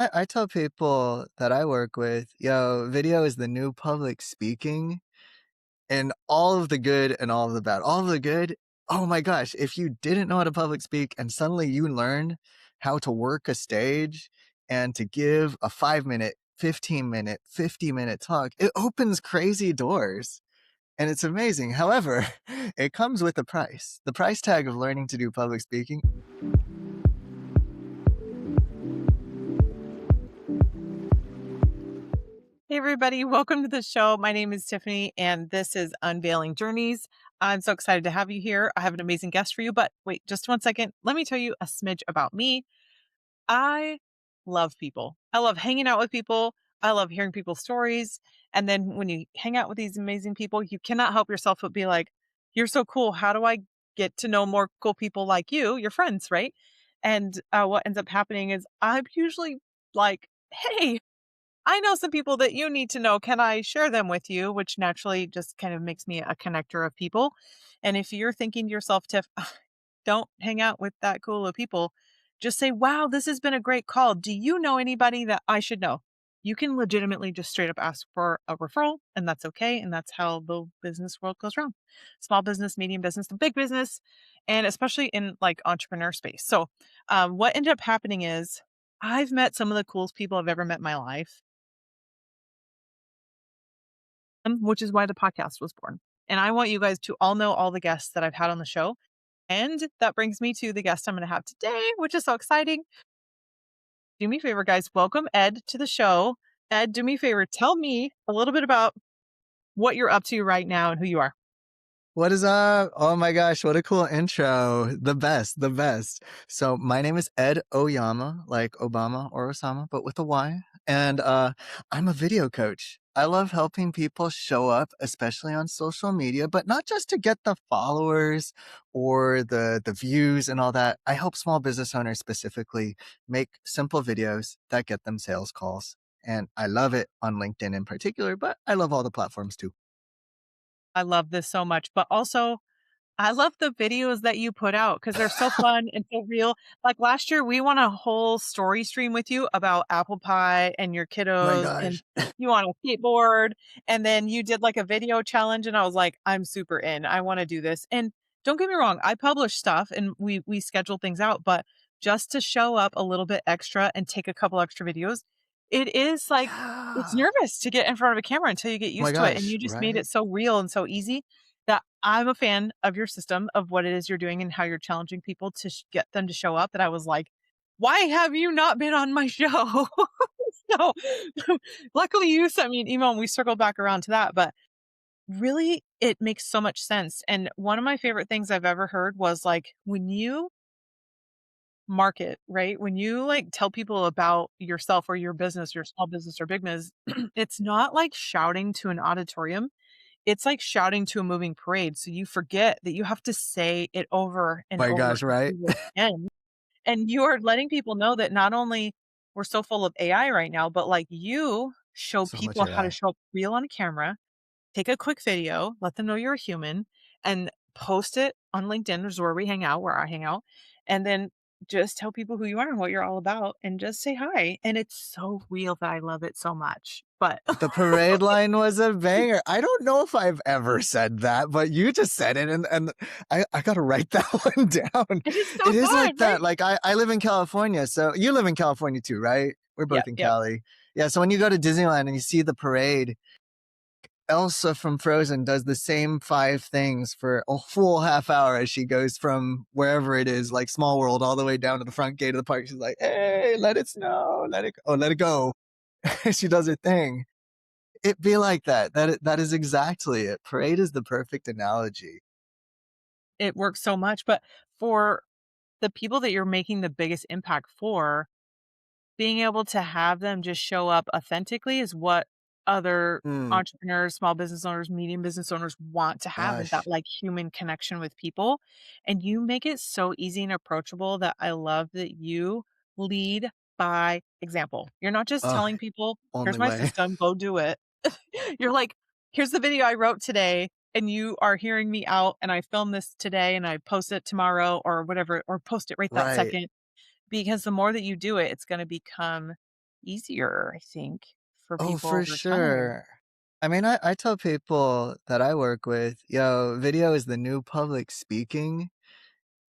I tell people that I work with, yo, video is the new public speaking and all of the good and all of the bad. All of the good, oh my gosh, if you didn't know how to public speak and suddenly you learned how to work a stage and to give a 5 minute, 15 minute, 50-minute talk, it opens crazy doors and it's amazing. However, it comes with a price. The price tag of learning to do public speaking. Hey, everybody, welcome to the show. My name is Tiffany, and this is Unveiling Journeys. I'm so excited to have you here. I have an amazing guest for you, but wait just one second. Let me tell you a smidge about me. I love people. I love hanging out with people. I love hearing people's stories. And then when you hang out with these amazing people, you cannot help yourself but be like, you're so cool. How do I get to know more cool people like you, your friends, right? And what ends up happening is I'm usually like, hey, I know some people that you need to know. Can I share them with you? Which naturally just kind of makes me a connector of people. And if you're thinking to yourself, Tiff, "Ugh, don't hang out with that cool of people, just say, wow, this has been a great call. Do you know anybody that I should know? You can legitimately just straight up ask for a referral, and that's okay. And that's how the business world goes around. Small business, medium business, the big business, and especially in like entrepreneur space. So, what ended up happening is I've met some of the coolest people I've ever met in my life, which is why the podcast was born. And I want you guys to all know all the guests that I've had on the show. And that brings me to the guest I'm going to have today, which is so exciting. Do me a favor, guys. Welcome Ed to the show. Ed, do me a favor. Tell me a little bit about what you're up to right now and who you are. What is up? Oh my gosh, what a cool intro. The best, the best. So my name is Ed Oyama, like Obama or Osama, but with a Y. And I'm a video coach. I love helping people show up, especially on social media, but not just to get the followers or the views and all that. I help small business owners specifically make simple videos that get them sales calls. And I love it on LinkedIn in particular, but I love all the platforms too. I love this so much, but also I love the videos that you put out because they're so fun and so real. Like last year, we won a whole story stream with you about apple pie and your My kiddos, and gosh. you on a skateboard. And then you did like a video challenge, and I was like, I'm super in. I want to do this. And don't get me wrong, I publish stuff and we schedule things out, but just to show up a little bit extra and take a couple extra videos, it is like it's Yeah. nervous to get in front of a camera until you get Oh my used to it. And gosh, you just made right? it so real and so easy that I'm a fan of your system of what it is you're doing and how you're challenging people to get them to show up. That I was like, why have you not been on my show? So luckily you sent me an email and we circled back around to that. But really, it makes so much sense. And one of my favorite things I've ever heard was like when you market, right? When you like tell people about yourself or your business, your small business or big business, it's not like shouting to an auditorium, it's like shouting to a moving parade. So you forget that you have to say it over and My over gosh, and right? over again. And you are letting people know that not only we're so full of AI right now, but like you show So much people how to AI. show up real on a camera, take a quick video, let them know you're a human, and post it on LinkedIn, which is where we hang out, where I hang out, and then just tell people who you are and what you're all about and just say hi. And it's so real that I love it so much. But The parade line was a banger. I don't know if I've ever said that, but you just said it and I gotta write that one down. it is so It is fun, like right? that. Like I live in California, so you live in California too, right? We're both Yep, in yep. Cali. Yeah, so when you go to Disneyland and you see the parade, Elsa from Frozen does the same five things for a full half hour as she goes from wherever it is, like Small World, all the way down to the front gate of the park. She's like, "Hey, let it snow, let it go, let it go." She does her thing. It be like that. That is exactly it. Parade is the perfect analogy. It works so much. But for the people that you're making the biggest impact for, being able to have them just show up authentically is what other Mm, entrepreneurs, small business owners, medium business owners want to have is that gosh. like human connection with people. And you make it so easy and approachable that I love that you lead by example. You're not just Oh, telling people, here's only my way. system, go do it. You're like, here's the video I wrote today. And you are hearing me out, and I filmed this today and I post it tomorrow or whatever, or post it right that Right. second because the more that you do it, it's gonna become easier, I think, for Oh, people for over time. sure. I mean, I tell people that I work with, yo, video is the new public speaking,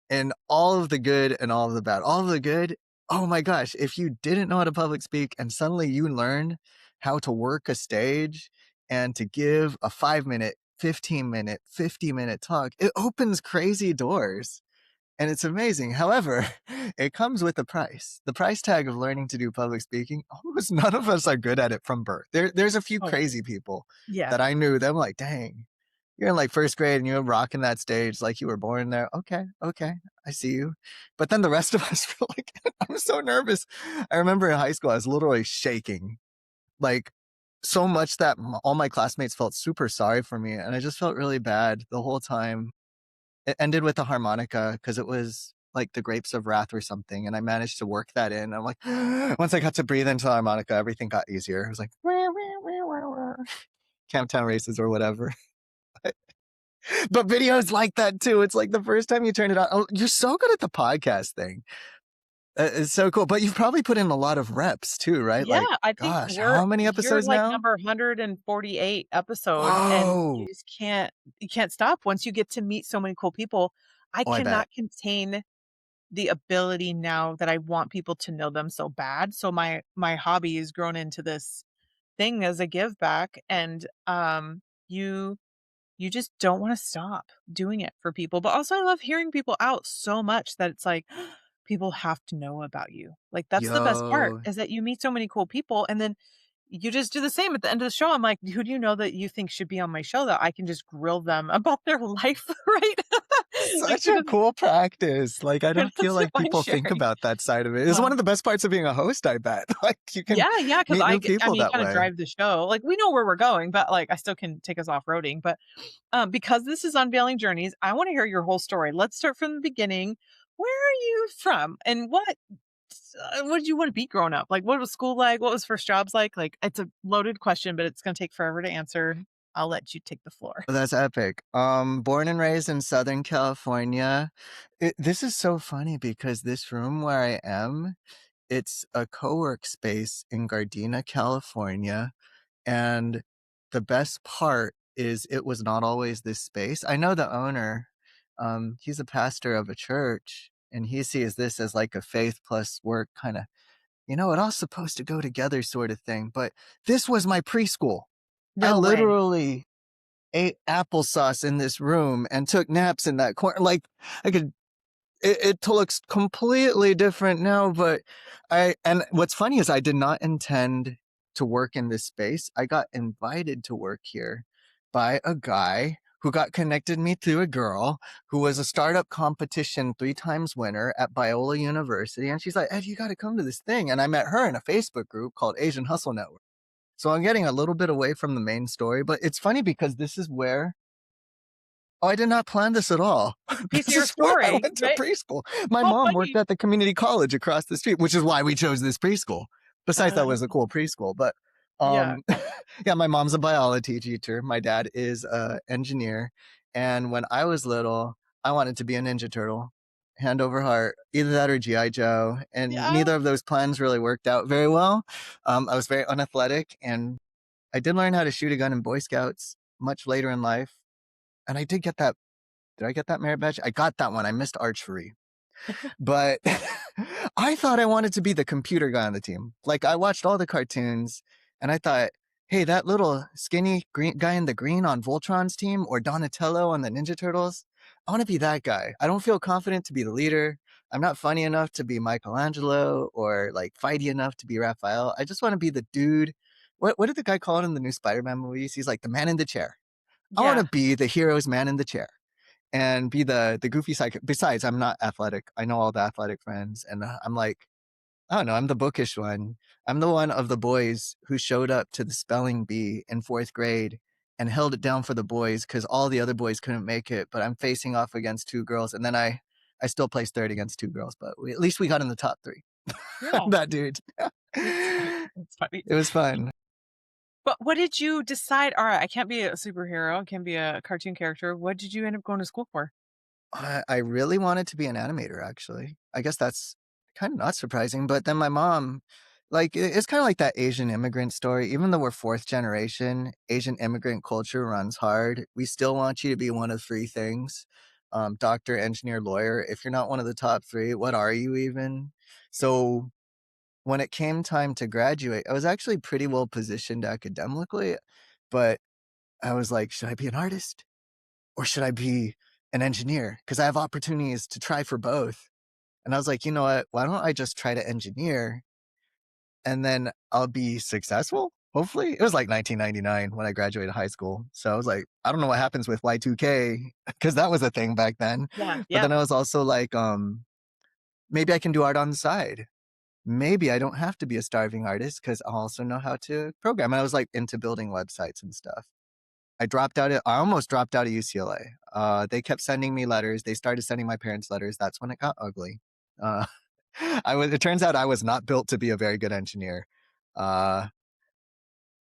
and all of the good and all of the bad. All of the good, oh my gosh, if you didn't know how to public speak and suddenly you learn how to work a stage and to give a 5 minute, 15 minute, 50-minute talk, it opens crazy doors and it's amazing. However, it comes with a price. The price tag of learning to do public speaking, almost none of us are good at it from birth. There's a few Oh, crazy people yeah. that I knew that I'm like, dang, you're in like first grade and you're rocking that stage like you were born there. Okay, okay, I see you. But then the rest of us were like, I'm so nervous. I remember in high school, I was literally shaking, like so much that all my classmates felt super sorry for me. And I just felt really bad the whole time. It ended with a harmonica because it was like the Grapes of Wrath or something, and I managed to work that in. I'm like, once I got to breathe into the harmonica, everything got easier. It was like, Camptown Races or whatever. But videos like that too. It's like the first time you turn it on. Oh, you're so good at the podcast thing. It's so cool. But you've probably put in a lot of reps too, right? Yeah, Like, I think gosh, how many you're episodes like now? number 148 episode, and you Whoa. just can't stop once you get to meet so many cool people. I Oh, I bet. cannot contain the ability now that I want people to know them so bad. So my hobby has grown into this thing as a give back, and you you just don't want to stop doing it for people. But also I love hearing people out so much that it's like people have to know about you. Like that's the best part Yo, is that you meet so many cool people and then you just do the same at the end of the show. I'm like, who do you know that you think should be on my show that I can just grill them about their life, right? Like such who a doesn't cool practice. Like, I who don't feel doesn't like mind people think sharing? about that side of it. It's one Uh, of the best parts of being a host, I bet. Like, you can yeah, yeah, because meet new I people mean, you that kind of way. drive the show. Like we know where we're going, but like I still can take us off roading. But because this is Unveiling Journeys, I want to hear your whole story. Let's start from the beginning. Where are you from? And what did you want to be growing up? Like, what was school like? What was first jobs like? Like, it's a loaded question, but it's going to take forever to answer. I'll let you take the floor. Oh, that's epic. Born and raised in Southern California. This is so funny because this room where I am, it's a co-work space in Gardena, California. And the best part is it was not always this space. I know the owner, he's a pastor of a church, and he sees this as like a faith plus work kind of, it all's supposed to go together sort of thing. But this was my preschool. I No way. literally ate applesauce in this room and took naps in that corner. Like I could it looks completely different now, but and what's funny is I did not intend to work in this space. I got invited to work here by a guy who got connected me to a girl who was a startup competition 3 times winner at Biola University. And she's like, Ed, you got to come to this thing. And I met her in a Facebook group called Asian Hustle Network. So I'm getting a little bit away from the main story, but it's funny because this is where Oh, I did not plan this at all. It's a piece of This your is where I story, went to right? preschool. My How mom worked funny. at the community college across the street, which is why we chose this preschool. Besides, that Uh, was a cool preschool. But yeah. yeah, my mom's a biology teacher. My dad is a engineer. And when I was little, I wanted to be a Ninja Turtle, hand over heart, either that or GI Joe. And Yeah. neither of those plans really worked out very well. I was very unathletic, and I did learn how to shoot a gun in Boy Scouts much later in life. And I did get that did I get that merit badge? I got that one. I missed archery. But I thought I wanted to be the computer guy on the team. Like I watched all the cartoons and I thought, hey, that little skinny green guy in the green on Voltron's team or Donatello on the Ninja Turtles, I want to be that guy. I don't feel confident to be the leader. I'm not funny enough to be Michelangelo or like fighty enough to be Raphael. I just want to be the dude. What did the guy call it in the new Spider-Man movies? He's like the man in the chair. I want Yeah. to be the hero's man in the chair and be the goofy sidekick. Besides, I'm not athletic. I know all the athletic friends, and I'm like, I don't know. I'm the bookish one. I'm the one of the boys who showed up to the spelling bee in 4th grade and held it down for the boys because all the other boys couldn't make it. But I'm facing off against 2 girls, and then I still placed third against 2 girls, but at least we got in the top three. Yeah. That dude. That's funny. That's funny. It was fun. But what did you decide? All right, I can't be a superhero. I can't be a cartoon character. What did you end up going to school for? I really wanted to be an animator, actually. I guess that's kind of not surprising. But then my mom like it's kind of like that Asian immigrant story. Even though we're fourth generation, Asian immigrant culture runs hard. We still want you to be one of three things: doctor, engineer, lawyer. If you're not one of the top three, what are you even? So when it came time to graduate, I was actually pretty well positioned academically, but I was like, should I be an artist or should I be an engineer? Because I have opportunities to try for both. And I was like, you know what? Why don't I just try to engineer and then I'll be successful? Hopefully. It was like 1999 when I graduated high school. So I was like, I don't know what happens with Y2K because that was a thing back then. Yeah, But yeah, then I was also like, maybe I can do art on the side. Maybe I don't have to be a starving artist because I also know how to program. And I was like into building websites and stuff. I almost dropped out of UCLA. They kept sending me letters. They started sending my parents letters. That's when it got ugly. Uh, it turns out I was not built to be a very good engineer. Uh,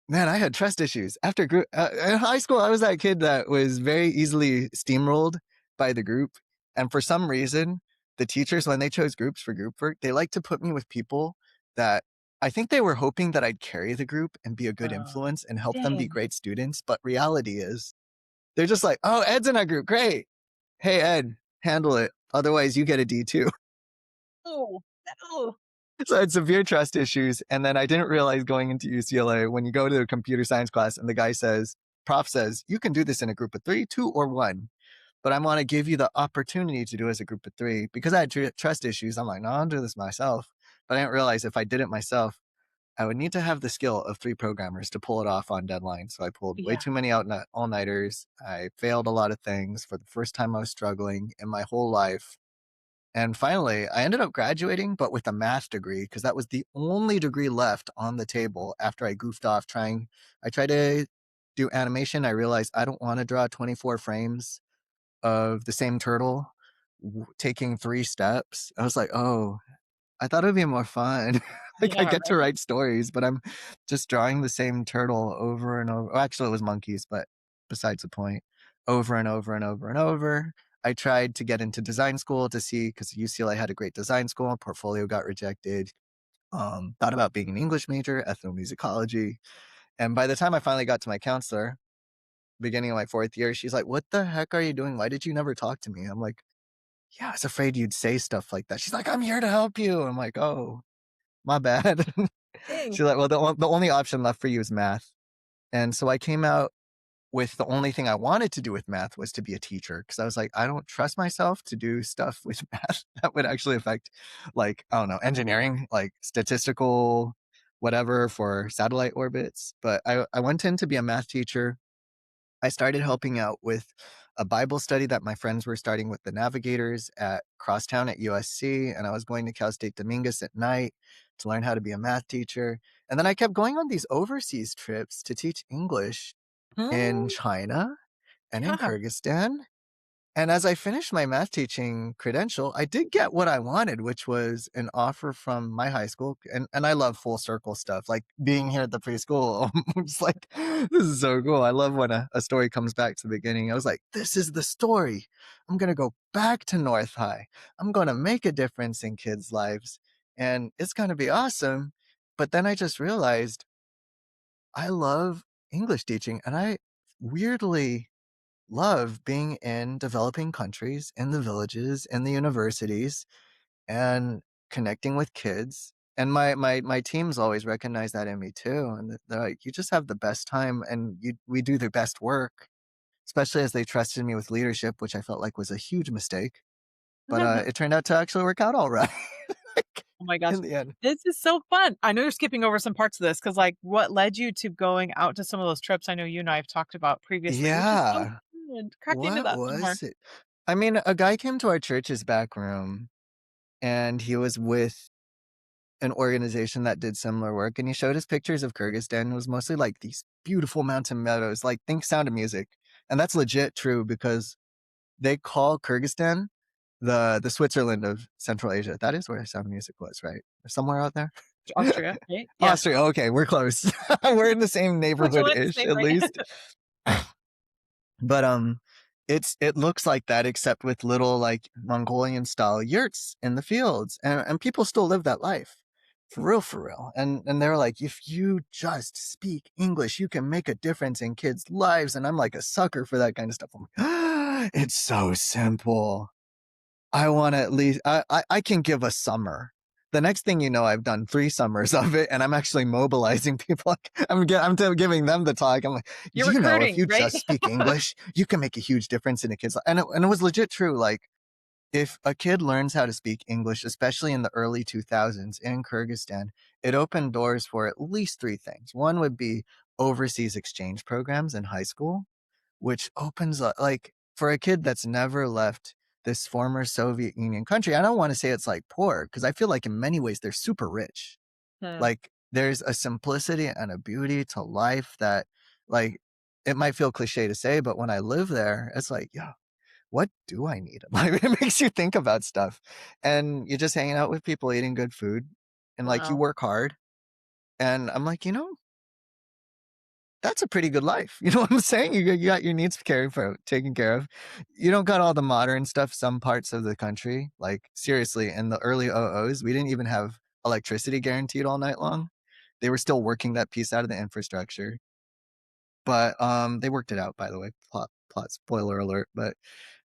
Man, I had trust issues after in high school. I was that kid that was very easily steamrolled by the group, and for some reason, the teachers when they chose groups for group work, they like to put me with people that I think they were hoping that I'd carry the group and be a good oh, influence and help them be dang. great students. But reality is, they're just like, "Oh, Ed's in our group, great. Hey, Ed, handle it. Otherwise, you get a D too." Oh, no. So I had severe trust issues. And then I didn't realize going into UCLA, when you go to a computer science class and the guy says, prof says, you can do this in a group of three, two, or one. But I want to give you the opportunity to do it as a group of three. Because I had trust issues, I'm like, no, I'll do this myself. But I didn't realize if I did it myself, I would need to have the skill of three programmers to pull it off on deadline. So I pulled way Yeah. too many all-nighters. I failed a lot of things for the first time I was struggling in my whole life. And finally, I ended up graduating, but with a math degree, because that was the only degree left on the table after I goofed off trying. I tried to do animation. I realized I don't want to draw 24 frames of the same turtle taking three steps. I was like, oh, I thought it'd be more fun. Like I Yeah, get to right? write stories, but I'm just drawing the same turtle over and over. Well, actually, it was monkeys, but besides the point, over and over and over and over. I tried to get into design school to see because UCLA had a great design school. Portfolio got rejected. Thought about being an English major, ethnomusicology, and by the time I finally got to my counselor, beginning of my fourth year, she's like, "What the heck are you doing? Why did you never talk to me?" I'm like, "Yeah, I was afraid you'd say stuff like that." She's like, "I'm here to help you." I'm like, "Oh, my bad." Dang. She's like, "Well, the only option left for you is math." And so I came out with the only thing I wanted to do with math was to be a teacher because I was like, I don't trust myself to do stuff with math that would actually affect, like, I don't know, engineering, like statistical, whatever for satellite orbits. But I went in to be a math teacher. I started helping out with a Bible study that my friends were starting with the navigators at Crosstown at USC. And I was going to Cal State Dominguez at night to learn how to be a math teacher. And then I kept going on these overseas trips to teach English in Hmm, China and in yeah. Kyrgyzstan. And as I finished my math teaching credential, I did get what I wanted, which was an offer from my high school. And I love full circle stuff, like being here at the preschool. I'm just like, this is so cool. I love when a story comes back to the beginning. I was like, this is the story. I'm going to go back to North High. I'm going to make a difference in kids' lives. And it's going to be awesome. But then I just realized I love English teaching. And I weirdly love being in developing countries, in the villages, in the universities, and connecting with kids. And my teams always recognize that in me too. And they're like, you just have the best time and we do the best work, especially as they trusted me with leadership, which I felt like was a huge mistake. But it turned out to actually work out all right. Like, Oh my gosh. in the end. This is so fun. I know you're skipping over some parts of this because, like, what led you to going out to some of those trips I know you and I have talked about previously, which is so Yeah. fun. Crack into What that some more. was it? I mean, a guy came to our church's back room and he was with an organization that did similar work, and he showed us pictures of Kyrgyzstan. It was mostly like these beautiful mountain meadows, like think Sound of Music. And that's legit true because they call Kyrgyzstan the Switzerland of Central Asia. That is where Sound of Music was, right? Somewhere out there. Austria, right? Yeah. Austria. Okay, we're close. We're in the same Switzerland, neighborhood-ish, same, at right? least. But it looks like that except with little like Mongolian style yurts in the fields. And people still live that life. For real. And they're like, if you just speak English, you can make a difference in kids' lives. And I'm like a sucker for that kind of stuff. I'm like, it's so simple. I want to at least I can give a summer. The next thing you know, I've done 3 summers of it, and I'm actually mobilizing people. Giving them the talk. I'm like, You're you know, if recruiting, you right? just speak English, you can make a huge difference in a kid's life. And it was legit true. Like, if a kid learns how to speak English, especially in the early 2000s in Kyrgyzstan, it opened doors for at least 3 things. One would be overseas exchange programs in high school, which opens up, like, for a kid that's never left this former Soviet Union country. I don't want to say it's like poor, because I feel like in many ways they're super rich. Hmm. Like, there's a simplicity and a beauty to life that, like, it might feel cliche to say, but when I live there, it's like, yeah, what do I need? Like, it makes you think about stuff. And you're just hanging out with people eating good food, and like you Wow. work hard. And I'm like, that's a pretty good life. You know what I'm saying? You got your needs taken care of. You don't got all the modern stuff, some parts of the country. Like, seriously, in the early OOs, we didn't even have electricity guaranteed all night long. They were still working that piece out of the infrastructure. But they worked it out, by the way. Plot spoiler alert. But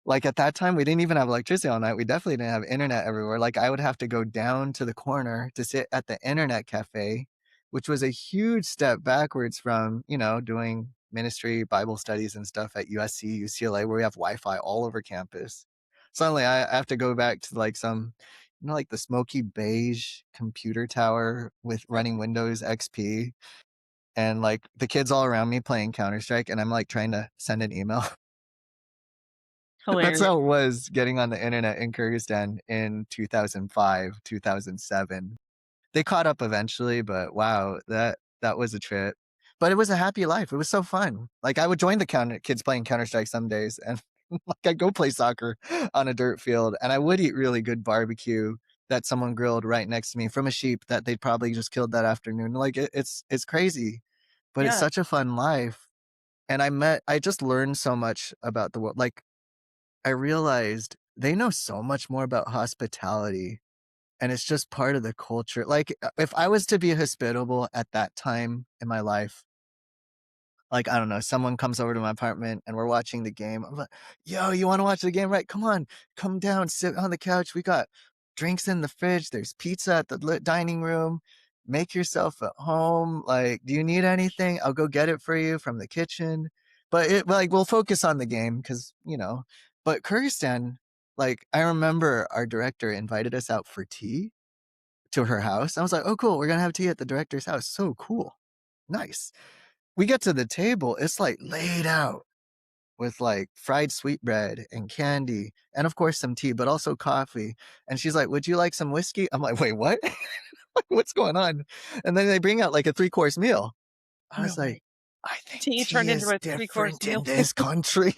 like, at that time, we didn't even have electricity all night. We definitely didn't have internet everywhere. Like, I would have to go down to the corner to sit at the internet cafe, which was a huge step backwards from, doing ministry, Bible studies and stuff at USC, UCLA, where we have Wi-Fi all over campus. Suddenly I have to go back to like some, like the smoky beige computer tower with running Windows XP, and like the kids all around me playing Counter-Strike, and I'm like trying to send an email. That's Hilarious. how it was getting on the internet in Kyrgyzstan in 2005, 2007. They caught up eventually, but wow, that was a trip. But it was a happy life. It was so fun. Like, I would join the kids playing Counter-Strike some days, and like I'd go play soccer on a dirt field, and I would eat really good barbecue that someone grilled right next to me from a sheep that they'd probably just killed that afternoon. Like, it's crazy, but it's Yeah. such a fun life. And I just learned so much about the world. Like, I realized they know so much more about hospitality, and it's just part of the culture. Like, if I was to be hospitable at that time in my life, like, I don't know, someone comes over to my apartment and we're watching the game. I'm like, yo, you want to watch the game? Right. Come on, come down, sit on the couch. We got drinks in the fridge. There's pizza at the lit dining room. Make yourself at home. Like, do you need anything? I'll go get it for you from the kitchen. But like, we'll focus on the game because, but Kyrgyzstan, like, I remember our director invited us out for tea to her house. I was like, oh, cool. We're going to have tea at the director's house. So cool. Nice. We get to the table, it's like laid out with like fried sweetbread and candy, and of course some tea, but also coffee. And she's like, would you like some whiskey? I'm like, wait, what? Like, what's going on? And then they bring out like a 3-course meal. I was No way. like, I think Tea turned tea into is a three-course different in meal. this country.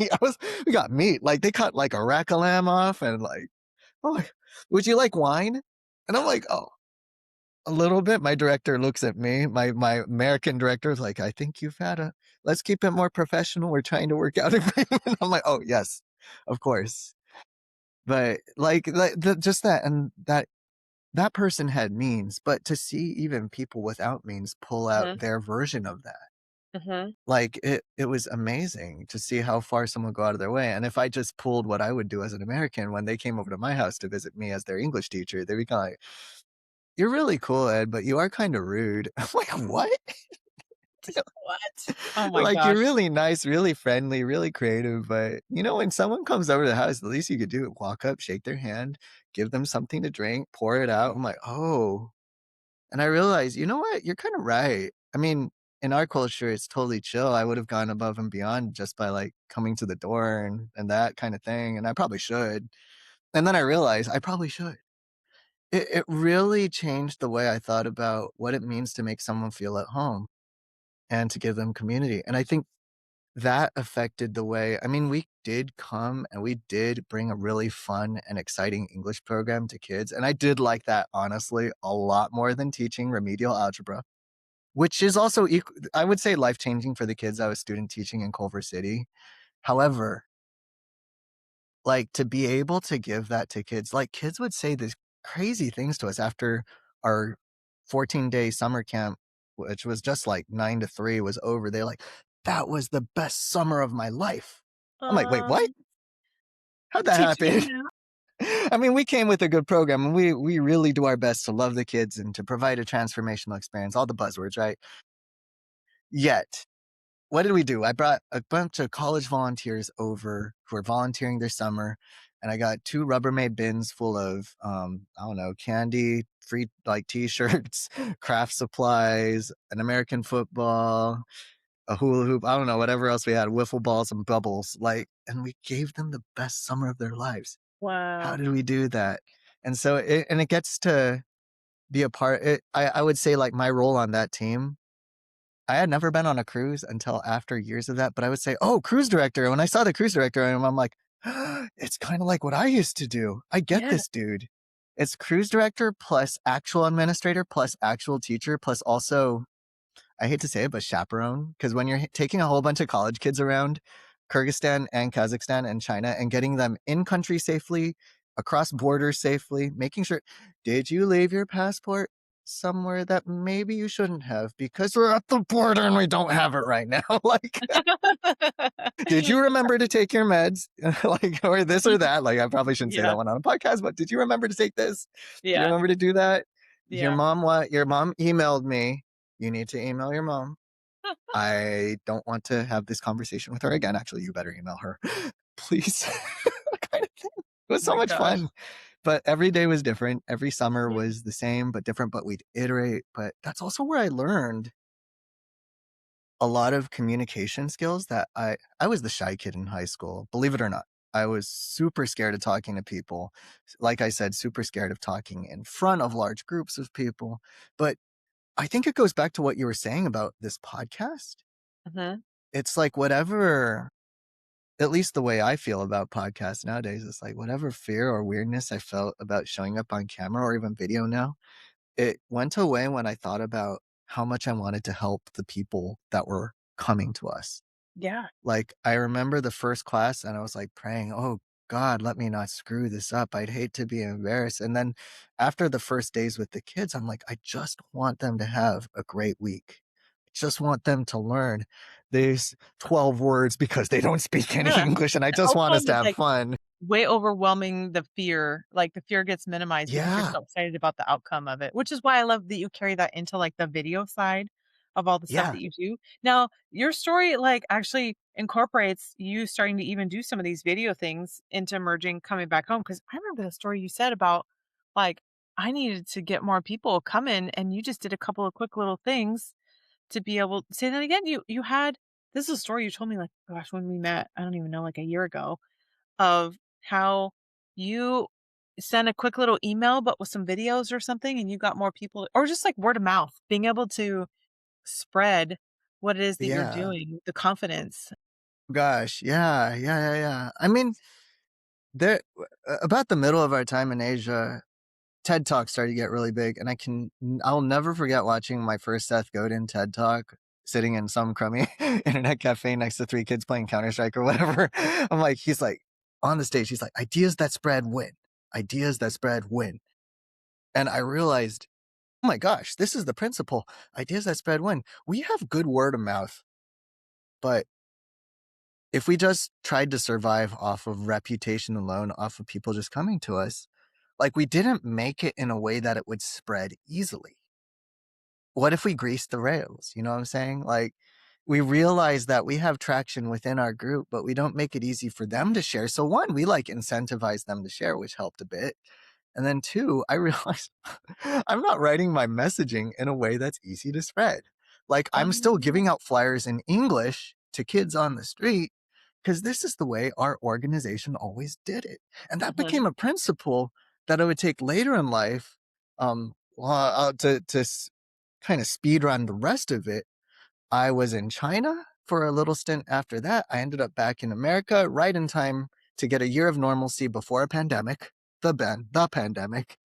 We got meat. Like, they cut like a rack of lamb off, and like, oh, would you like wine? And I'm like, oh, a little bit. My director looks at me. My American director is like, I think you've had a. Let's keep it more professional. We're trying to work out agreement. I'm like, oh yes, of course. But like just that, and that person had means, but to see even people without means pull out Hmm. their version of that, Hmm. like it was amazing to see how far someone go out of their way. And if I just pulled what I would do as an American when they came over to my house to visit me as their English teacher, they'd be kind of like, you're really cool, Ed, but you are kind of rude. I'm like, what? What? Oh my Like, you're gosh. really nice, really friendly, really creative, but when someone comes over to the house, the least you could do is walk up, shake their hand, give them something to drink, pour it out. I'm like, oh. And I realized, you know what? You're kind of right. I mean, in our culture, it's totally chill. I would have gone above and beyond just by like coming to the door and that kind of thing. And I probably should. And then I realized I probably should. It really changed the way I thought about what it means to make someone feel at home and to give them community. And I think that affected the way, I mean, we did come and we did bring a really fun and exciting English program to kids. And I did like that, honestly, a lot more than teaching remedial algebra, which is also, I would say, life changing for the kids I was student teaching in Culver City. However, like, to be able to give that to kids, like, kids would say these crazy things to us after our 14-day summer camp, which was just like 9 to 3, was over. They're like, that was the best summer of my life. I'm like, wait, what? Um, How'd that teaching happen? them I mean, we came with a good program, and we really do our best to love the kids and to provide a transformational experience, all the buzzwords, right? Yet, what did we do? I brought a bunch of college volunteers over who are volunteering this summer, and I got 2 Rubbermaid bins full of, I don't know, candy, free like T-shirts, craft supplies, an American football, a hula hoop, I don't know, whatever else we had, wiffle balls and bubbles, like, and we gave them the best summer of their lives. How Wow. did we do that? And so it gets to be a part. I would say like my role on that team. I had never been on a cruise until after years of that, but I would say, "Oh, cruise director." When I saw the cruise director, I'm like, "It's kind of like what I used to do. I get Yeah. this, dude." It's cruise director plus actual administrator plus actual teacher plus also, I hate to say it, but chaperone. Because when you're taking a whole bunch of college kids around Kyrgyzstan and Kazakhstan and China and getting them in country safely, across borders safely, making sure, did you leave your passport somewhere that maybe you shouldn't have because we're at the border and we don't have it right now? Like, did you remember to take your meds? Like, or this or that? Like, I probably shouldn't say Yeah. that one on a podcast, but did you remember to take this? Do you Yeah. remember to do that? Your Yeah. mom, what? Your mom emailed me. You need to email your mom. I don't want to have this conversation with her again. Actually, you better email her, please. Kind of thing. It was Oh so my much gosh. fun. But every day was different. Every summer Yeah. was the same, but different, but we'd iterate. But that's also where I learned a lot of communication skills that I was the shy kid in high school, believe it or not. I was super scared of talking to people. Like I said, super scared of talking in front of large groups of people. But I think it goes back to what you were saying about this podcast. Mhm. It's like whatever, at least the way I feel about podcasts nowadays, is like whatever fear or weirdness I felt about showing up on camera or even video now, it went away when I thought about how much I wanted to help the people that were coming to us. Yeah. Like, I remember the first class and I was like praying, "Oh God, let me not screw this up. I'd hate to be embarrassed." And then after the first days with the kids, I'm like, I just want them to have a great week. I just want them to learn these 12 words because they don't speak any Yeah. English and I just want Also, us to the, have like, fun. way overwhelming the fear, like, the fear gets minimized because you're Yeah. so excited about the outcome of it, which is why I love that you carry that into, like, the video side of all the stuff Yeah. that you do. Now, your story, like, actually incorporates you starting to even do some of these video things into merging coming back home. Because I remember the story you said about, like, I needed to get more people coming, and you just did a couple of quick little things to be able say that again? You had this is a story you told me, like, gosh, when we met, I don't even know, like, a year ago, of how you sent a quick little email, but with some videos or something, and you got more people or just like word of mouth, being able to spread what it is that you're Yeah. doing, the confidence. Gosh. Yeah. Yeah. Yeah. Yeah. I mean, there, about the middle of our time in Asia, TED Talk started to get really big, and I'll never forget watching my first Seth Godin TED Talk, sitting in some crummy internet cafe next to 3 kids playing Counter Strike or whatever. I'm like, he's like on the stage, he's like, ideas that spread win, ideas that spread win, and I realized, oh my gosh, this is the principle. Ideas that spread win. We have good word of mouth, but if we just tried to survive off of reputation alone, off of people just coming to us, like we didn't make it in a way that it would spread easily. What if we grease the rails? You know what I'm saying? Like, we realize that we have traction within our group, but we don't make it easy for them to share. So one, we like incentivize them to share, which helped a bit. And then two, I realized I'm not writing my messaging in a way that's easy to spread. Like, I'm still Um, giving out flyers in English to kids on the street because this is the way our organization always did it. And that mhm. became a principle that I would take later in life, to kind of speed run the rest of it. I was in China for a little stint after that. I ended up back in America right in time to get a year of normalcy before a pandemic, the pandemic.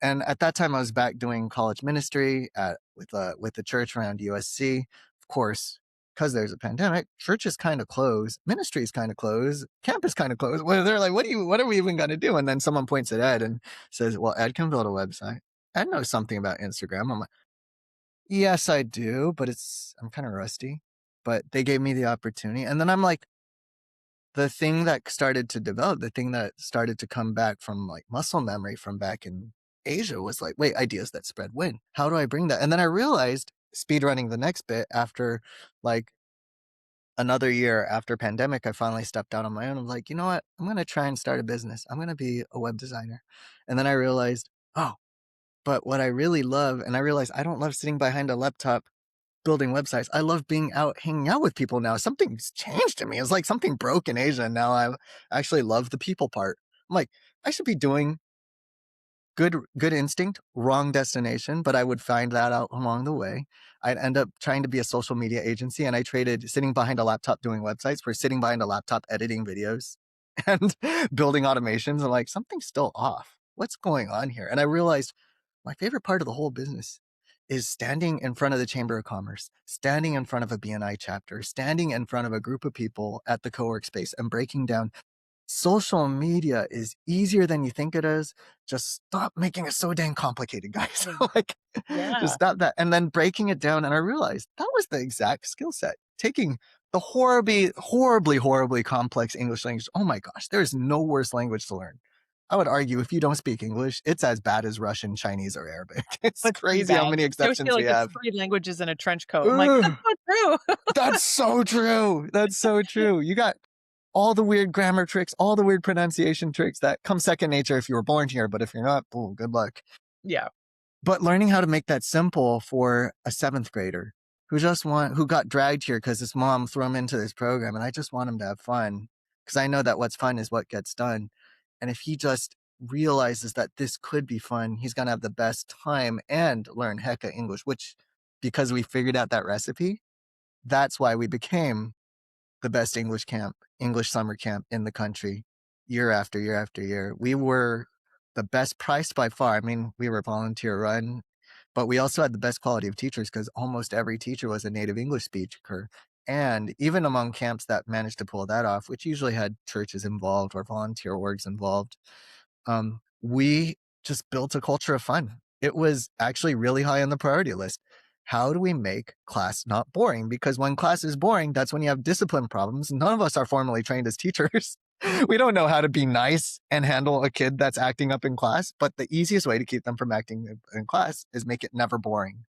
And at that time, I was back doing college ministry with the church around USC. Of course, because there's a pandemic, church is kind of closed, ministry is kind of closed, campus kind of closed. Well, they're like, what are we even going to do? And then someone points at Ed and says, well, Ed can build a website. I know something about Instagram. I'm like, yes, I do, but I'm kind of rusty. But they gave me the opportunity. And then I'm like, the thing that started to develop, the thing that started to come back from like muscle memory from back in Asia was like, wait, ideas that spread when? How do I bring that? And then I realized speed running the next bit after like another year after pandemic, I finally stepped out on my own. I'm like, you know what? I'm going to try and start a business. I'm going to be a web designer. And then I realized, oh, but what I really love, and I realized I don't love sitting behind a laptop building websites. I love being out, hanging out with people now. Something's changed in me. It's like something broke in Asia. And now I actually love the people part. I'm like, I should be doing good instinct, wrong destination, but I would find that out along the way. I'd end up trying to be a social media agency, and I traded sitting behind a laptop doing websites for sitting behind a laptop editing videos and building automations. I'm like, something's still off. What's going on here? And I realized my favorite part of the whole business is standing in front of the Chamber of Commerce, standing in front of a BNI chapter, standing in front of a group of people at the co-work space and breaking down social media is easier than you think it is. Just stop making it so dang complicated, guys. Yeah. Like, just Yeah. stop that. And then breaking it down. And I realized that was the exact skill set. Taking the horribly complex English language. Oh my gosh, there is no worse language to learn. I would argue if you don't speak English, it's as bad as Russian, Chinese, or Arabic. It's It's pretty crazy how bad. many I always feel exceptions we like it's have. 3 languages in a trench coat. I'm like, "That's Ugh. not true." That's so true. That's so true. You got all the weird grammar tricks, all the weird pronunciation tricks that come second nature if you were born here. But if you're not, oh, good luck. Yeah. But learning how to make that simple for a seventh grader who got dragged here because his mom threw him into this program, and I just want him to have fun because I know that what's fun is what gets done. And if he just realizes that this could be fun, he's gonna have the best time and learn hecka English, which because we figured out that recipe, that's why we became the best English summer camp in the country year after year after year. We were the best priced by far. I mean, we were volunteer run, but we also had the best quality of teachers because almost every teacher was a native English speaker. And even among camps that managed to pull that off, which usually had churches involved or volunteer orgs involved, we just built a culture of fun. It was actually really high on the priority list. How do we make class not boring? Because when class is boring, that's when you have discipline problems. None of us are formally trained as teachers. We don't know how to be nice and handle a kid that's acting up in class. But the easiest way to keep them from acting in class is make it never boring.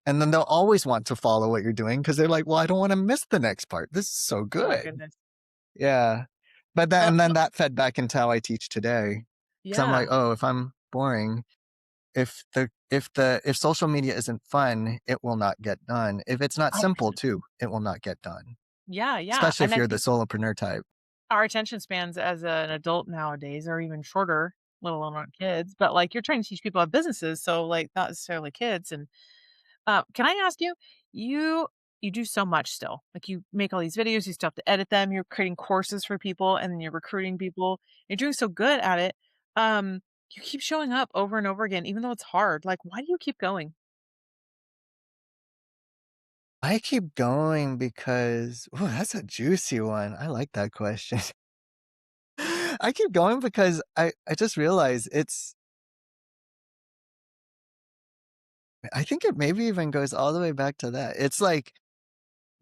And then they'll always want to follow what you're doing because they're like, well, I don't want to miss the next part. This is so Oh good. goodness. Yeah. But Well, then well that fed back into how I teach today. Because I'm like, yeah. oh, if I'm boring, if social media isn't fun, it will not get done. If it's not I simple too, it will not get done. Yeah, yeah, Especially and if I you're the think solopreneur type. our attention spans as an adult nowadays are even shorter, let alone our kids, but, like, you're trying to teach people how businesses, so, like, not necessarily kids, and, can I ask you, you you do so much still, like, you make all these videos, you still have to edit them, you're creating courses for people, and then you're recruiting people, you're doing so good at it, you keep showing up over and over again, even though it's hard, like, why do you keep going? I keep going because ooh, that's a juicy one. I like that question. I keep going because I just realized I think it maybe even goes all the way back to that. It's like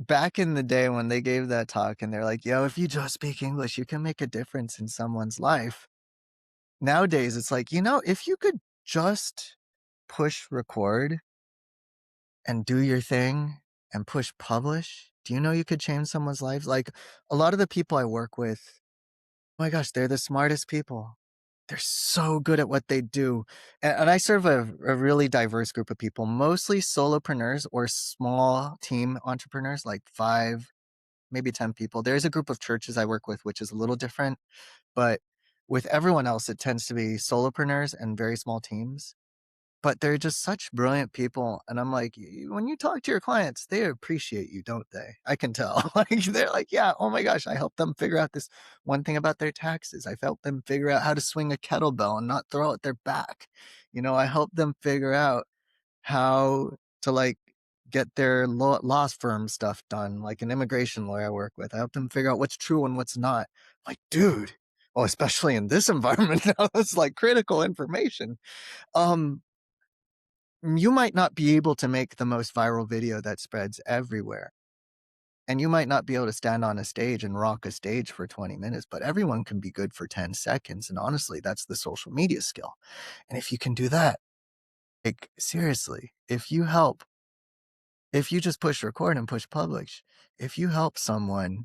back in the day when they gave that talk and they're like, yo, if you just speak English, you can make a difference in someone's life. Nowadays, it's like, if you could just push record and do your thing and push publish, do you know you could change someone's life? Like a lot of the people I work with, oh my gosh, they're the smartest people. They're so good at what they do. And I serve a really diverse group of people, mostly solopreneurs or small team entrepreneurs, like 5, maybe 10 people. There's a group of churches I work with, which is a little different, but with everyone else, it tends to be solopreneurs and very small teams. But they're just such brilliant people, and I'm like, when you talk to your clients, they appreciate you, don't they? I can tell. Like, they're like, "Yeah, oh my gosh, I helped them figure out this one thing about their taxes. I helped them figure out how to swing a kettlebell and not throw at their back. I helped them figure out how to, like, get their law firm stuff done, like an immigration lawyer I work with. I helped them figure out what's true and what's not." Like, dude, Oh, especially in this environment now, it's like critical information. Um, you might not be able to make the most viral video that spreads everywhere. And you might not be able to stand on a stage and rock a stage for 20 minutes, but everyone can be good for 10 seconds. And honestly, that's the social media skill. And if you can do that, like seriously, if you just push record and push publish, if you help someone,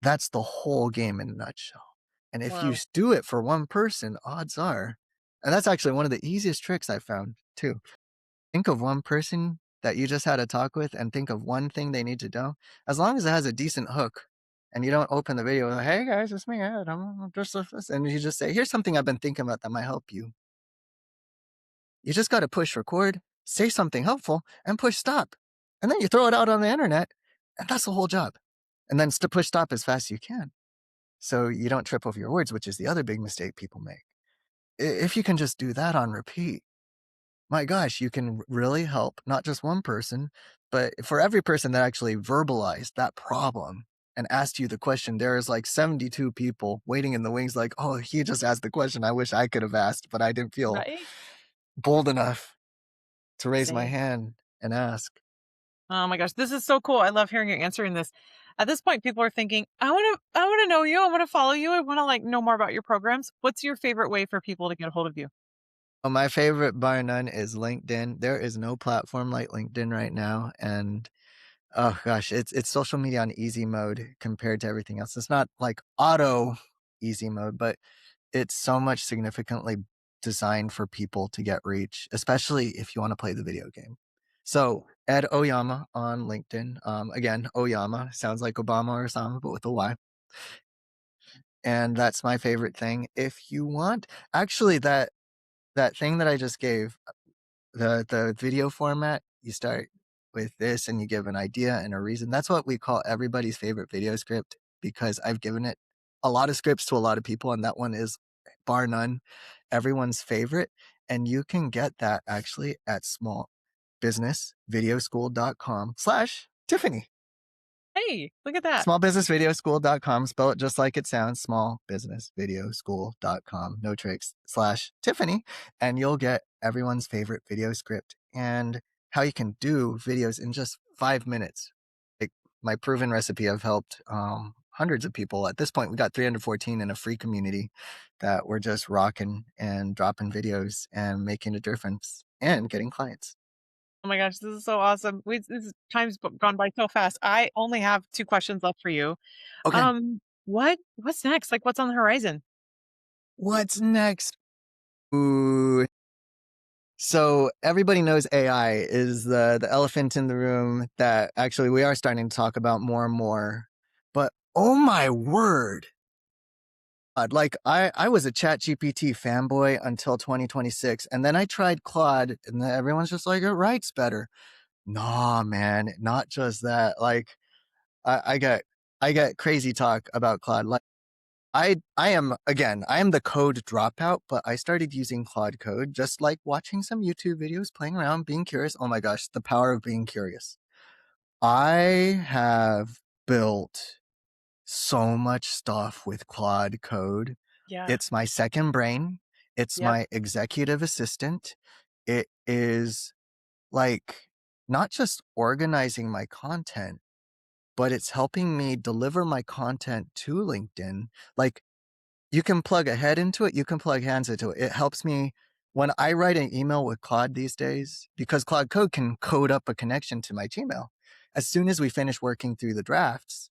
that's the whole game in a nutshell. And if you Wow. do it for one person, odds are, and that's actually one of the easiest tricks I found too. Think of one person that you just had a talk with and think of one thing they need to know. As long as it has a decent hook and you don't open the video with, hey guys, it's me, Ed. I'm just this. And you just say, here's something I've been thinking about that might help you. You just got to push record, say something helpful, and push stop. And then you throw it out on the internet, and that's the whole job. And then to push stop as fast as you can. So you don't trip over your words, which is the other big mistake people make. If you can just do that on repeat, my gosh, you can really help not just one person, but for every person that actually verbalized that problem and asked you the question, there is like 72 people waiting in the wings, like, oh, he just asked the question I wish I could have asked, but I didn't feel Right? bold enough to raise my Same. hand and ask. Oh my gosh, this is so cool. I love hearing you answering this. At this point, people are thinking, I want to know you. I want to follow you. I want to like know more about your programs. What's your favorite way for people to get a hold of you? Well, my favorite bar none is LinkedIn. There is no platform like LinkedIn right now. And oh gosh, it's social media on easy mode compared to everything else. It's not like auto easy mode, but it's so much significantly designed for people to get reach, especially if you want to play the video game. So Ed Oyama on LinkedIn. Again, Oyama sounds like Obama or Osama, but with a Y. And that's my favorite thing. If you want, actually, that thing that I just gave, the video format, you start with this and you give an idea and a reason. That's what we call everybody's favorite video script because I've given it a lot of scripts to a lot of people, and that one is bar none everyone's favorite. And you can get that actually at smallbusinessvideoschool.com/Tiffany. Hey, look at that. Smallbusinessvideoschool.com, spell it just like it sounds, smallbusinessvideoschool.com, no tricks, /Tiffany, and you'll get everyone's favorite video script and how you can do videos in just 5 minutes. Like my proven recipe, I've helped hundreds of people. At this point, we got 314 in a free community that we're just rocking and dropping videos and making a difference and getting clients. Oh my gosh, this is so awesome. Time's gone by so fast. I only have 2 questions left for you. Okay, What's next? Like, what's on the horizon? what's next? Ooh, so everybody knows AI is the elephant in the room that actually we are starting to talk about more and more. But oh my word. Like I was a chat GPT fanboy until 2026. And then I tried Claude and then everyone's just like, it writes better. Nah, man, not just that. Like I, I get I get crazy talk about Claude. Like I am the code dropout, but I started using Claude Code just like watching some YouTube videos, playing around, being curious. Oh my gosh, the power of being curious. I have built so much stuff with Claude Code. Yeah. It's my second brain. It's Yep. my executive assistant. It is like not just organizing my content, but it's helping me deliver my content to LinkedIn. Like you can plug a head into it, you can plug hands into it. It helps me when I write an email with Claude these days, because Claude Code can code up a connection to my Gmail. As soon as we finish working through the drafts,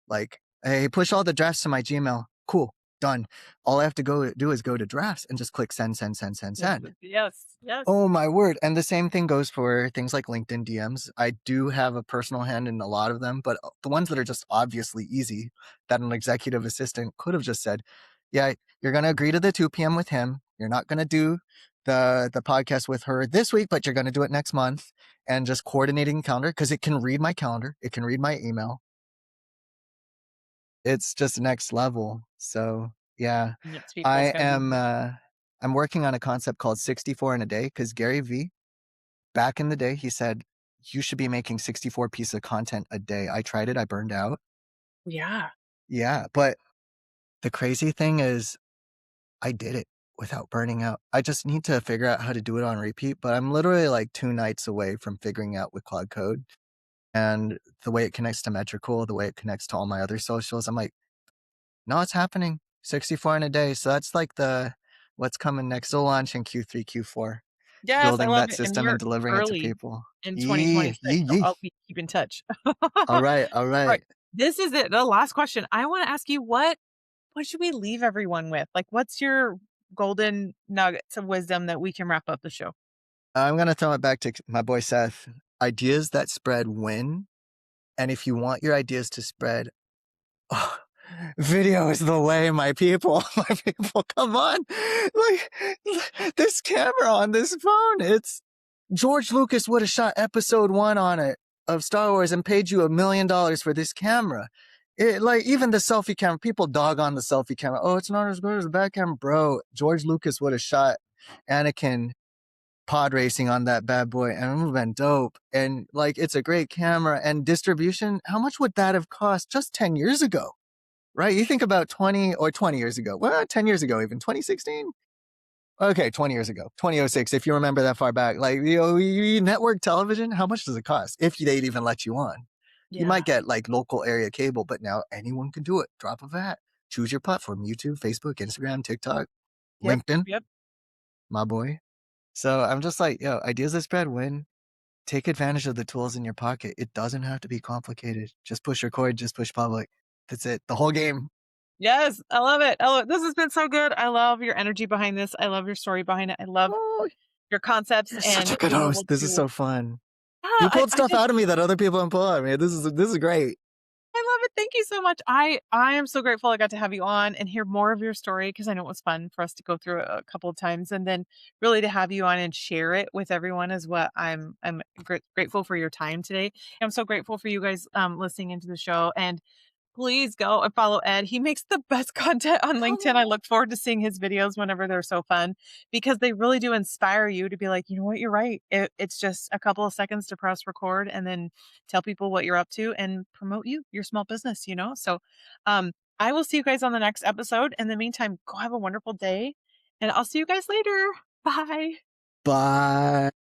like, hey, push all the drafts to my Gmail. Cool, done. All I have to go do is go to drafts and just click send, send, send, send, Yes. send. Yes. Yes. Oh my word. And the same thing goes for things like LinkedIn DMs. I do have a personal hand in a lot of them, but the ones that are just obviously easy that an executive assistant could have just said, yeah, you're going to agree to the 2 p.m. with him. You're not going to do the podcast with her this week, but you're going to do it next month and just coordinating calendar because it can read my calendar. It can read my email. It's just next level. So yeah, It's people I scheduling. am, I'm working on a concept called 64 in a day because Gary V back in the day, he said, you should be making 64 pieces of content a day. I tried it, I burned out. Yeah. Yeah, but The crazy thing is I did it without burning out. I just need to figure out how to do it on repeat, but I'm literally like 2 nights away from figuring out with Claude Code and the way it connects to Metricool, the way it connects to all my other socials. I'm like, "No, it's happening. 64 in a day." So that's like the what's coming next. It'll launch in Q3, Q4, Yes, I building love that it, and system and you're delivering it to early people. in Yee, 2026, yee, so yee. I'll keep in touch. Alright, alright. Alright, this is it, the last question. I wanna ask you what should we leave everyone with? Like, what's your golden nuggets of wisdom that we can wrap up the show? I'm gonna throw it back to my boy Seth. Ideas that spread win, and if you want your ideas to spread, oh, video is the way, my people. My people, come on. Like, this camera on this phone, it's George Lucas would have shot episode 1 on it of Star Wars and paid you $1 million for this camera. It, like, even the selfie camera, people dog on the selfie camera. Oh, it's not as good as the back camera. Bro, George Lucas would have shot Anakin pod racing on that bad boy and it would have been dope. And like, it's a great camera and distribution. How much would that have cost just 10 years ago? Right? You think about 20 or 20 years ago. Well, 10 years ago, even 2016. Okay, 20 years ago, 2006, if you remember that far back. Like, network television, how much does it cost? If they'd even let you on. You Yeah. might get like local area cable, but now anyone can do it. Drop of a hat. Choose your platform: YouTube, Facebook, Instagram, TikTok, Yep, LinkedIn, yep. my boy. So I'm just like, yo, ideas that spread win. Take advantage of the tools in your pocket. It doesn't have to be complicated. Just push record, just push public. That's it. The whole game. Yes, I love it. I love it. This has been so good. I love your energy behind this. I love your story behind it. I love Oh, your concepts you're such and a good being able host. This is to so fun. yeah, You pulled I stuff just out of me that other people don't pull out of me. This is great. I love it. Thank you so much. I am so grateful I got to have you on and hear more of your story because I know it was fun for us to go through it a couple of times and then really to have you on and share it with everyone is what I'm grateful for your time today. I'm so grateful for you guys listening into the show and please go and follow Ed. He makes the best content on LinkedIn. I look forward to seeing his videos whenever they're so fun because they really do inspire you to be like, you know what, you're right. It's just a couple of seconds to press record and then tell people what you're up to and promote your small business. So I will see you guys on the next episode. In the meantime, go have a wonderful day and I'll see you guys later. Bye. Bye.